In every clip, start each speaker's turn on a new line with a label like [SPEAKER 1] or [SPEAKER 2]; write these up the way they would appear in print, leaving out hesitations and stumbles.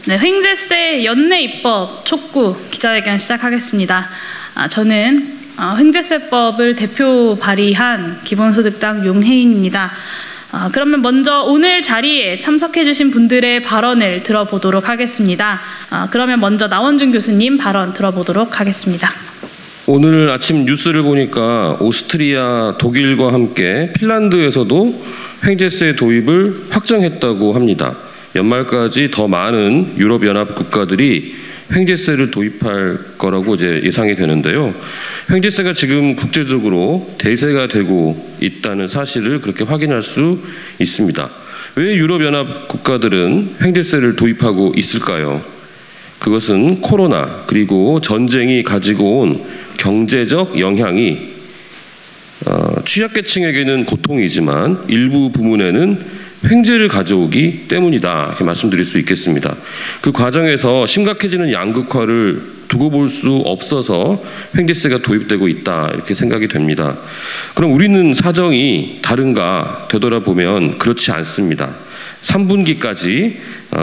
[SPEAKER 1] 네, 횡재세 연내 입법 촉구 기자회견 시작하겠습니다. 저는 횡재세법을 대표 발의한 기본소득당 용혜인입니다. 그러면 먼저 오늘 자리에 참석해 주신 분들의 발언을 들어보도록 하겠습니다. 그러면 먼저 나원준 교수님 발언 들어보도록 하겠습니다.
[SPEAKER 2] 오늘 아침 뉴스를 보니까 오스트리아, 독일과 함께 핀란드에서도 횡재세 도입을 확정했다고 합니다. 연말까지 더 많은 유럽연합 국가들이 횡재세를 도입할 거라고 이제 예상이 되는데요. 횡재세가 지금 국제적으로 대세가 되고 있다는 사실을 그렇게 확인할 수 있습니다. 왜 유럽연합 국가들은 횡재세를 도입하고 있을까요? 그것은 코로나 그리고 전쟁이 가지고 온 경제적 영향이 취약계층에게는 고통이지만 일부 부문에는 횡재를 가져오기 때문이다, 이렇게 말씀드릴 수 있겠습니다. 그 과정에서 심각해지는 양극화를 두고 볼 수 없어서 횡재세가 도입되고 있다, 이렇게 생각이 됩니다. 그럼 우리는 사정이 다른가 되돌아보면 그렇지 않습니다. 3분기까지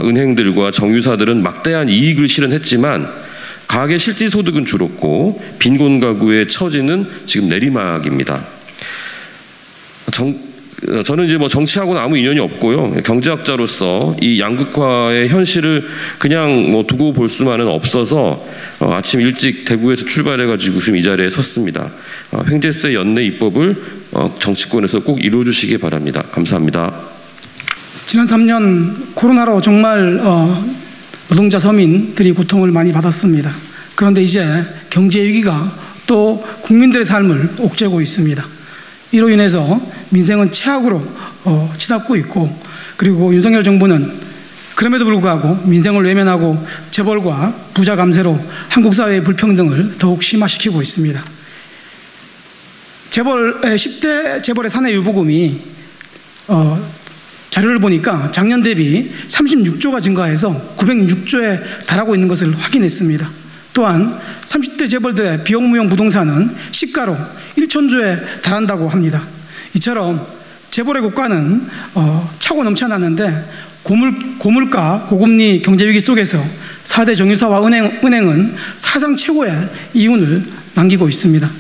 [SPEAKER 2] 은행들과 정유사들은 막대한 이익을 실현했지만 가계 실질소득은 줄었고 빈곤 가구의 처지는 지금 내리막입니다. 저는 이제 정치하고는 아무 인연이 없고요. 경제학자로서 이 양극화의 현실을 그냥 두고 볼 수만은 없어서 아침 일찍 대구에서 출발해가지고 지금 이 자리에 섰습니다. 횡재세 연내 입법을 정치권에서 꼭 이루어주시기 바랍니다. 감사합니다.
[SPEAKER 3] 지난 3년 코로나로 정말 노동자 서민들이 고통을 많이 받았습니다. 그런데 이제 경제 위기가 또 국민들의 삶을 옥죄고 있습니다. 이로 인해서 민생은 최악으로 치닫고 있고, 그리고 윤석열 정부는 그럼에도 불구하고 민생을 외면하고 재벌과 부자 감세로 한국 사회의 불평등을 더욱 심화시키고 있습니다. 10대 재벌의 사내 유보금이 자료를 보니까 작년 대비 36조가 증가해서 906조에 달하고 있는 것을 확인했습니다. 또한 30대 재벌들의 비용무용 부동산은 시가로 1,000조에 달한다고 합니다. 이처럼 재벌의 국가는 차고 넘쳐나는데 고물가, 고금리 경제위기 속에서 4대 정유사와 은행은 사상 최고의 이윤을 남기고 있습니다.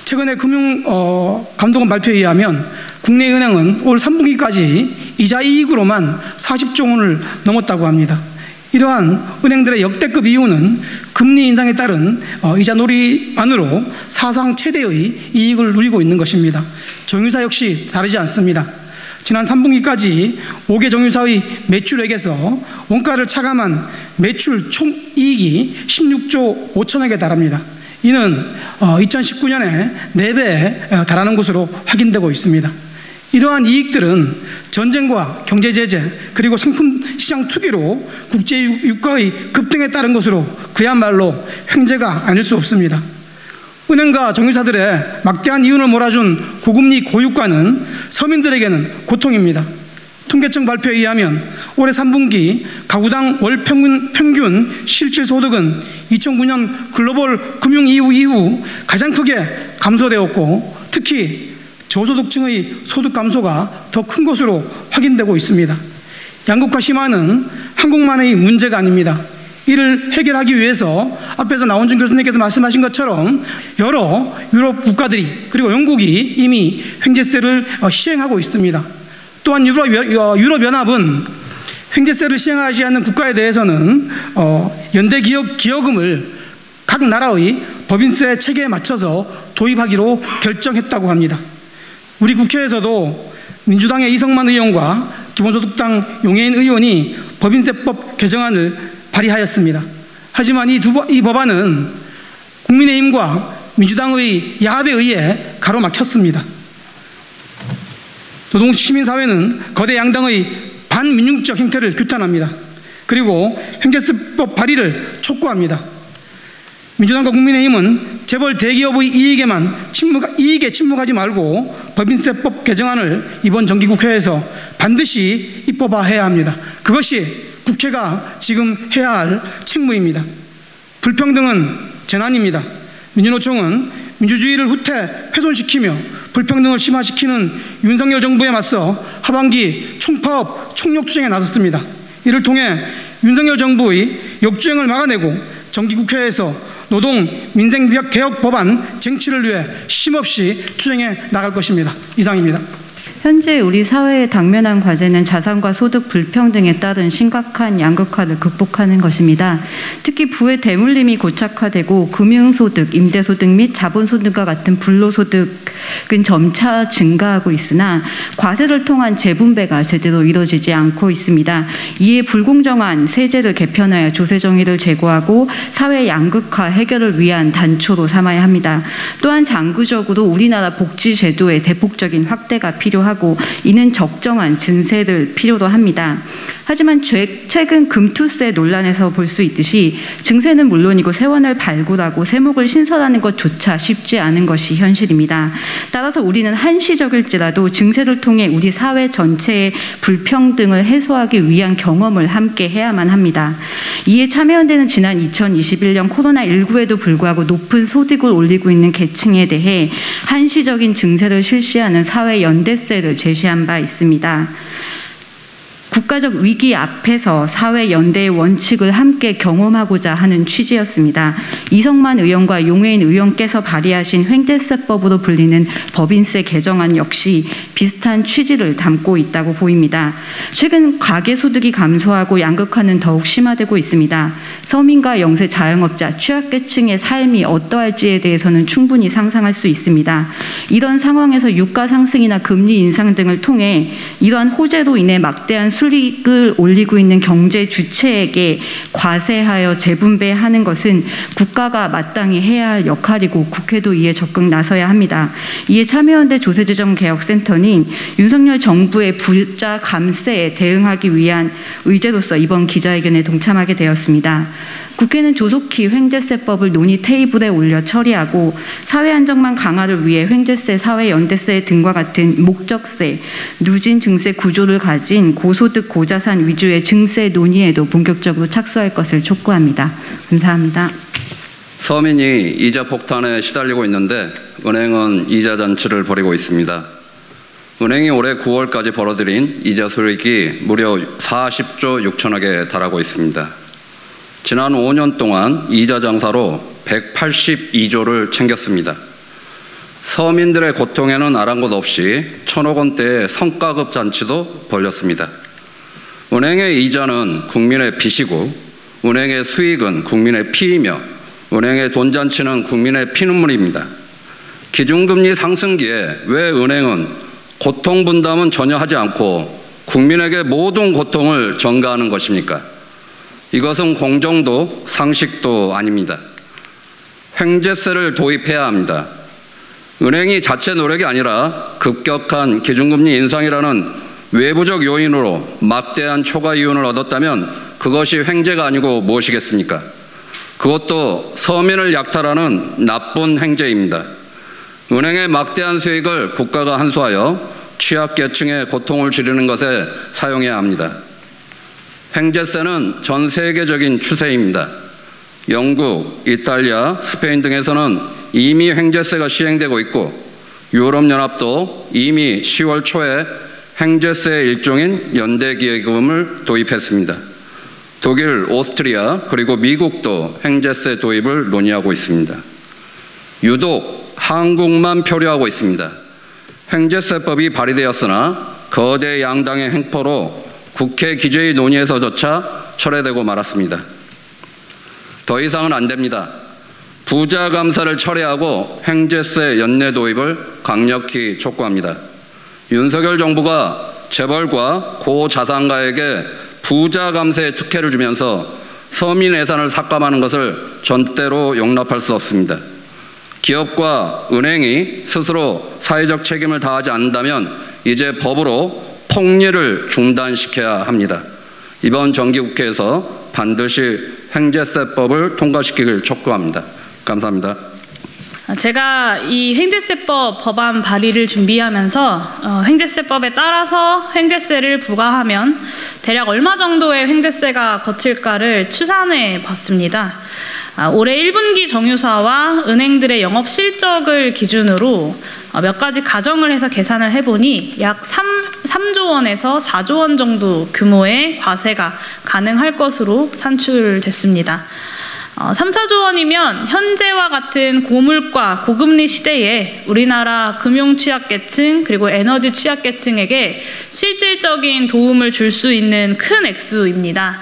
[SPEAKER 3] 최근에 금융감독원 발표에 의하면 국내 은행은 올 3분기까지 이자 이익으로만 40조 원을 넘었다고 합니다. 이러한 은행들의 역대급 이윤은 금리 인상에 따른 이자 놀이만으로 사상 최대의 이익을 누리고 있는 것입니다. 정유사 역시 다르지 않습니다. 지난 3분기까지 5개 정유사의 매출액에서 원가를 차감한 매출 총이익이 16조 5천억에 달합니다. 이는 2019년에 4배에 달하는 것으로 확인되고 있습니다. 이러한 이익들은 전쟁과 경제제재 그리고 상품시장 투기로 국제유가의 급등에 따른 것으로 그야말로 횡재가 아닐 수 없습니다. 은행과 정유사들의 막대한 이윤을 몰아준 고금리 고유가는 서민들에게는 고통입니다. 통계청 발표에 의하면 올해 3분기 가구당 월 평균 실질소득은 2009년 글로벌 금융 이후 가장 크게 감소되었고, 특히 저소득층의 소득 감소가 더 큰 것으로 확인되고 있습니다. 양극화 심화는 한국만의 문제가 아닙니다. 이를 해결하기 위해서 앞에서 나원준 교수님께서 말씀하신 것처럼 여러 유럽 국가들이 그리고 영국이 이미 횡재세를 시행하고 있습니다. 또한 유럽연합은 횡재세를 시행하지 않는 국가에 대해서는 연대기여금을 각 나라의 법인세 체계에 맞춰서 도입하기로 결정했다고 합니다. 우리 국회에서도 민주당의 이성만 의원과 기본소득당 용혜인 의원이 법인세법 개정안을 발의하였습니다. 하지만 이 법안은 국민의힘과 민주당의 야합에 의해 가로막혔습니다. 노동시민사회는 거대 양당의 반민중적 행태를 규탄합니다. 그리고 횡재세법 발의를 촉구합니다. 민주당과 국민의힘은 재벌 대기업의 이익에 침묵하지 말고 법인세법 개정안을 이번 정기국회에서 반드시 입법화해야 합니다. 그것이 국회가 지금 해야 할 책무입니다. 불평등은 재난입니다. 민주노총은 민주주의를 후퇴 훼손시키며 불평등을 심화시키는 윤석열 정부에 맞서 하반기 총파업, 총력투쟁에 나섰습니다. 이를 통해 윤석열 정부의 역주행을 막아내고 정기국회에서 노동 민생개혁 법안 쟁취를 위해 쉼없이 투쟁해 나갈 것입니다. 이상입니다.
[SPEAKER 4] 현재 우리 사회의 당면한 과제는 자산과 소득 불평등에 따른 심각한 양극화를 극복하는 것입니다. 특히 부의 대물림이 고착화되고 금융소득, 임대소득 및 자본소득과 같은 불로소득은 점차 증가하고 있으나 과세를 통한 재분배가 제대로 이루어지지 않고 있습니다. 이에 불공정한 세제를 개편하여 조세정의를 제고하고 사회 양극화 해결을 위한 단초로 삼아야 합니다. 또한 장기적으로 우리나라 복지제도의 대폭적인 확대가 필요하고 이는 적정한 증세를 필요로 합니다. 하지만 최근 금투세 논란에서 볼 수 있듯이 증세는 물론이고 세원을 발굴하고 세목을 신설하는 것조차 쉽지 않은 것이 현실입니다. 따라서 우리는 한시적일지라도 증세를 통해 우리 사회 전체의 불평등을 해소하기 위한 경험을 함께 해야만 합니다. 이에 참여연대는 지난 2021년 코로나19에도 불구하고 높은 소득을 올리고 있는 계층에 대해 한시적인 증세를 실시하는 사회연대세를 제시한 바 있습니다. 국가적 위기 앞에서 사회연대의 원칙을 함께 경험하고자 하는 취지였습니다. 이성만 의원과 용해인 의원께서 발의하신 횡재세법으로 불리는 법인세 개정안 역시 비슷한 취지를 담고 있다고 보입니다. 최근 가계소득이 감소하고 양극화는 더욱 심화되고 있습니다. 서민과 영세 자영업자, 취약계층의 삶이 어떠할지에 대해서는 충분히 상상할 수 있습니다. 이런 상황에서 유가 상승이나 금리 인상 등을 통해 이러한 호재로 인해 막대한 수익을 올리고 있는 경제 주체에게 과세하여 재분배하는 것은 국가가 마땅히 해야 할 역할이고 국회도 이에 적극 나서야 합니다. 이에 참여연대 조세재정개혁센터는 윤석열 정부의 부자 감세에 대응하기 위한 의제로서 이번 기자회견에 동참하게 되었습니다. 국회는 조속히 횡재세법을 논의 테이블에 올려 처리하고 사회 안정망 강화를 위해 횡재세, 사회연대세 등과 같은 목적세, 누진 증세 구조를 가진 고소득, 고자산 위주의 증세 논의에도 본격적으로 착수할 것을 촉구합니다. 감사합니다.
[SPEAKER 5] 서민이 이자 폭탄에 시달리고 있는데 은행은 이자 잔치를 벌이고 있습니다. 은행이 올해 9월까지 벌어들인 이자 수익이 무려 40조 6천억에 달하고 있습니다. 지난 5년 동안 이자 장사로 182조를 챙겼습니다. 서민들의 고통에는 아랑곳 없이 1,000억 원대의 성과급 잔치도 벌렸습니다. 은행의 이자는 국민의 빚이고 은행의 수익은 국민의 피이며 은행의 돈잔치는 국민의 피눈물입니다. 기준금리 상승기에 왜 은행은 고통 분담은 전혀 하지 않고 국민에게 모든 고통을 전가하는 것입니까? 이것은 공정도 상식도 아닙니다. 횡재세를 도입해야 합니다. 은행이 자체 노력이 아니라 급격한 기준금리 인상이라는 외부적 요인으로 막대한 초과 이윤을 얻었다면 그것이 횡재가 아니고 무엇이겠습니까? 그것도 서민을 약탈하는 나쁜 횡재입니다. 은행의 막대한 수익을 국가가 환수하여 취약계층의 고통을 줄이는 것에 사용해야 합니다. 횡재세는 전 세계적인 추세입니다. 영국, 이탈리아, 스페인 등에서는 이미 횡재세가 시행되고 있고 유럽연합도 이미 10월 초에 횡재세의 일종인 연대기금을 도입했습니다. 독일, 오스트리아 그리고 미국도 횡재세 도입을 논의하고 있습니다. 유독 한국만 표류하고 있습니다. 횡재세법이 발의되었으나 거대 양당의 횡포로 국회 기재위 논의에서조차 철회되고 말았습니다. 더 이상은 안 됩니다. 부자 감사를 철회하고 횡재세 연내 도입을 강력히 촉구합니다. 윤석열 정부가 재벌과 고자산가에게 부자 감세의 특혜를 주면서 서민 예산을 삭감하는 것을 절대로 용납할 수 없습니다. 기업과 은행이 스스로 사회적 책임을 다하지 않는다면 이제 법으로 폭리를 중단시켜야 합니다. 이번 정기국회에서 반드시 횡재세법을 통과시키길 촉구합니다. 감사합니다.
[SPEAKER 1] 제가 이 횡재세법 법안 발의를 준비하면서 횡재세법에 따라서 횡재세를 부과하면 대략 얼마 정도의 횡재세가 거칠까를 추산해 봤습니다. 올해 1분기 정유사와 은행들의 영업 실적을 기준으로 몇 가지 가정을 해서 계산을 해보니 약 3조 원에서 4조 원 정도 규모의 과세가 가능할 것으로 산출됐습니다. 3, 4조 원이면 현재와 같은 고물가, 고금리 시대에 우리나라 금융 취약계층 그리고 에너지 취약계층에게 실질적인 도움을 줄 수 있는 큰 액수입니다.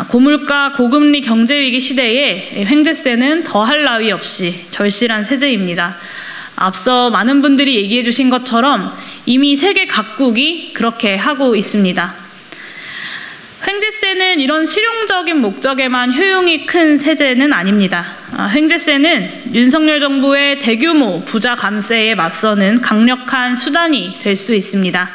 [SPEAKER 1] 고물가, 고금리 경제위기 시대에 횡재세는 더할 나위 없이 절실한 세제입니다. 앞서 많은 분들이 얘기해 주신 것처럼 이미 세계 각국이 그렇게 하고 있습니다. 횡재세는 이런 실용적인 목적에만 효용이 큰 세제는 아닙니다. 횡재세는 윤석열 정부의 대규모 부자 감세에 맞서는 강력한 수단이 될 수 있습니다.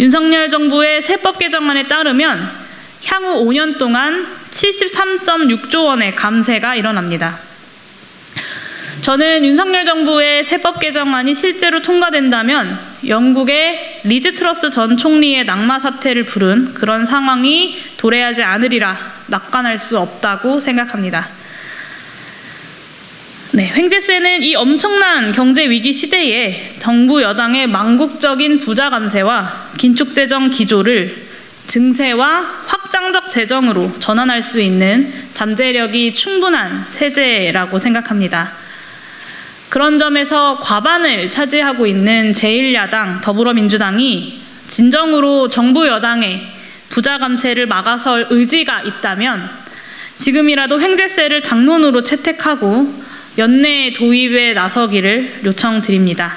[SPEAKER 1] 윤석열 정부의 세법 개정안에 따르면 향후 5년 동안 73.6조 원의 감세가 일어납니다. 저는 윤석열 정부의 세법 개정안이 실제로 통과된다면 영국의 리즈 트러스 전 총리의 낙마 사태를 부른 그런 상황이 도래하지 않으리라 낙관할 수 없다고 생각합니다. 네, 횡재세는 이 엄청난 경제 위기 시대에 정부 여당의 망국적인 부자 감세와 긴축 재정 기조를 증세와 확장적 재정으로 전환할 수 있는 잠재력이 충분한 세제라고 생각합니다. 그런 점에서 과반을 차지하고 있는 제1야당 더불어민주당이 진정으로 정부 여당의 부자 감세를 막아설 의지가 있다면 지금이라도 횡재세를 당론으로 채택하고 연내 도입에 나서기를 요청드립니다.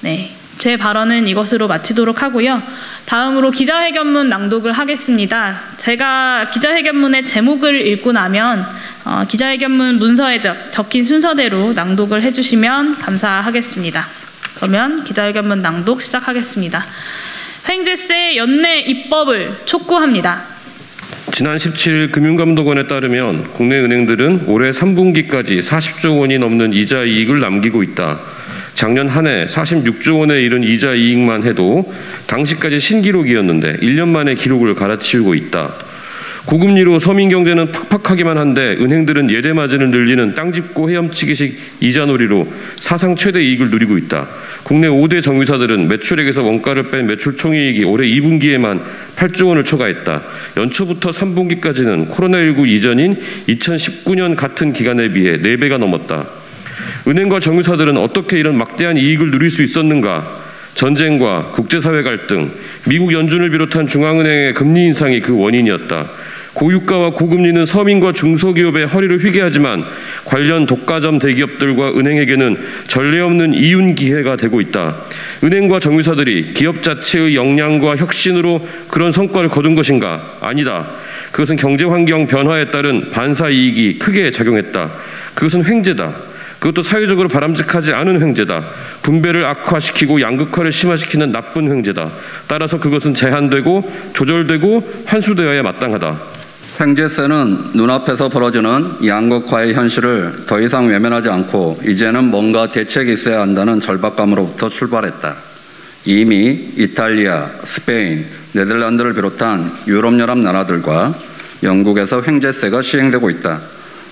[SPEAKER 1] 네, 제 발언은 이것으로 마치도록 하고요. 다음으로 기자회견문 낭독을 하겠습니다. 제가 기자회견문의 제목을 읽고 나면 기자회견문 문서에 적힌 순서대로 낭독을 해주시면 감사하겠습니다. 그러면 기자회견문 낭독 시작하겠습니다. 횡재세 연내 입법을 촉구합니다.
[SPEAKER 2] 지난 17일 금융감독원에 따르면 국내 은행들은 올해 3분기까지 40조 원이 넘는 이자 이익을 남기고 있다. 작년 한 해 46조 원에 이른 이자 이익만 해도 당시까지 신기록이었는데 1년 만에 기록을 갈아치우고 있다. 고금리로 서민 경제는 팍팍하기만 한데 은행들은 예대 마진을 늘리는 땅짚고 헤엄치기식 이자놀이로 사상 최대 이익을 누리고 있다. 국내 5대 정유사들은 매출액에서 원가를 뺀 매출 총이익이 올해 2분기에만 8조 원을 초과했다. 연초부터 3분기까지는 코로나19 이전인 2019년 같은 기간에 비해 4배가 넘었다. 은행과 정유사들은 어떻게 이런 막대한 이익을 누릴 수 있었는가? 전쟁과 국제사회 갈등, 미국 연준을 비롯한 중앙은행의 금리 인상이 그 원인이었다. 고유가와 고금리는 서민과 중소기업의 허리를 휘게 하지만 관련 독과점 대기업들과 은행에게는 전례 없는 이윤 기회가 되고 있다. 은행과 정유사들이 기업 자체의 역량과 혁신으로 그런 성과를 거둔 것인가? 아니다. 그것은 경제환경 변화에 따른 반사이익이 크게 작용했다. 그것은 횡재다. 그것도 사회적으로 바람직하지 않은 횡재다. 분배를 악화시키고 양극화를 심화시키는 나쁜 횡재다. 따라서 그것은 제한되고 조절되고 환수되어야 마땅하다.
[SPEAKER 5] 횡재세는 눈앞에서 벌어지는 양극화의 현실을 더 이상 외면하지 않고 이제는 뭔가 대책이 있어야 한다는 절박감으로부터 출발했다. 이미 이탈리아, 스페인, 네덜란드를 비롯한 유럽연합 나라들과 영국에서 횡재세가 시행되고 있다.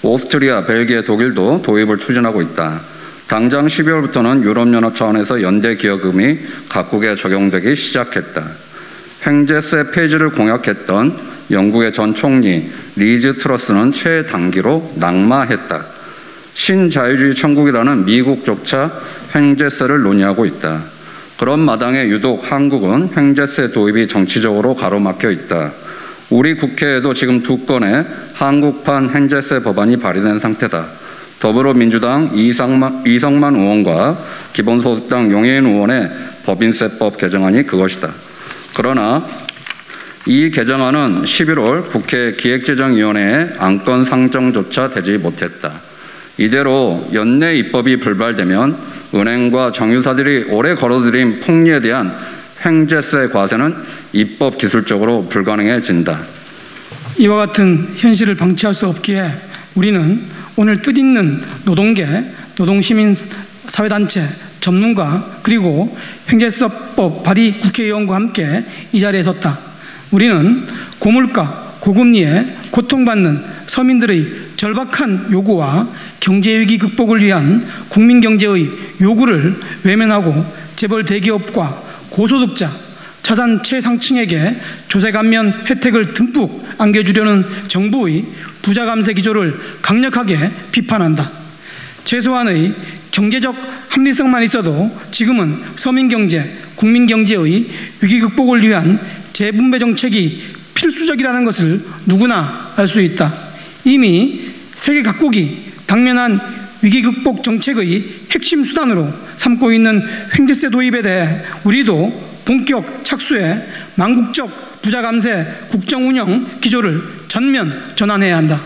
[SPEAKER 5] 오스트리아, 벨기에, 독일도 도입을 추진하고 있다. 당장 12월부터는 유럽연합 차원에서 연대기여금이 각국에 적용되기 시작했다. 횡재세 폐지를 공약했던 영국의 전 총리 리즈 트러스는 최단기로 낙마했다. 신자유주의 천국이라는 미국조차 횡재세를 논의하고 있다. 그런 마당에 유독 한국은 횡재세 도입이 정치적으로 가로막혀 있다. 우리 국회에도 지금 2건의 한국판 횡재세 법안이 발의된 상태다. 더불어민주당 이성만 의원과 기본소득당 용해인 의원의 법인세법 개정안이 그것이다. 그러나 이 개정안은 11월 국회 기획재정위원회에 안건 상정조차 되지 못했다. 이대로 연내 입법이 불발되면 은행과 정유사들이 오래 걸어들인 폭리에 대한 횡재세 과세는 입법 기술적으로 불가능해진다.
[SPEAKER 3] 이와 같은 현실을 방치할 수 없기에 우리는 오늘 뜻있는 노동계, 노동시민사회단체, 전문가 그리고 횡재세법 발의 국회의원과 함께 이 자리에 섰다. 우리는 고물가, 고금리에 고통받는 서민들의 절박한 요구와 경제위기 극복을 위한 국민경제의 요구를 외면하고 재벌 대기업과 고소득자, 자산 최상층에게 조세 감면 혜택을 듬뿍 안겨주려는 정부의 부자 감세 기조를 강력하게 비판한다. 최소한의 경제적 합리성만 있어도 지금은 서민경제, 국민경제의 위기 극복을 위한 재분배 정책이 필수적이라는 것을 누구나 알 수 있다. 이미 세계 각국이 당면한 위기 극복 정책의 핵심 수단으로 삼고 있는 횡재세 도입에 대해 우리도 본격 착수해 망국적 부자 감세 국정 운영 기조를 전면 전환해야 한다.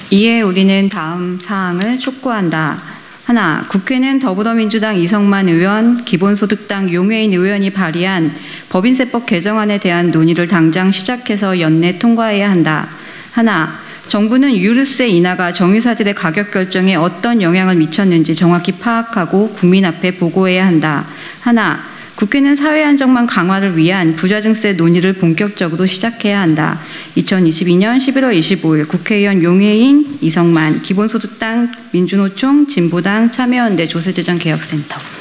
[SPEAKER 4] 이에 우리는 다음 사항을 촉구한다. 하나, 국회는 더불어민주당 이성만 의원, 기본소득당 용해인 의원이 발의한 법인세법 개정안에 대한 논의를 당장 시작해서 연내 통과해야 한다. 하나, 정부는 유류세 인하가 정유사들의 가격 결정에 어떤 영향을 미쳤는지 정확히 파악하고 국민 앞에 보고해야 한다. 하나, 국회는 사회 안정망 강화를 위한 부자증세 논의를 본격적으로 시작해야 한다. 2022년 11월 25일 국회의원 용해인, 이성만, 기본소득당, 민주노총, 진보당, 참여연대 조세재정개혁센터.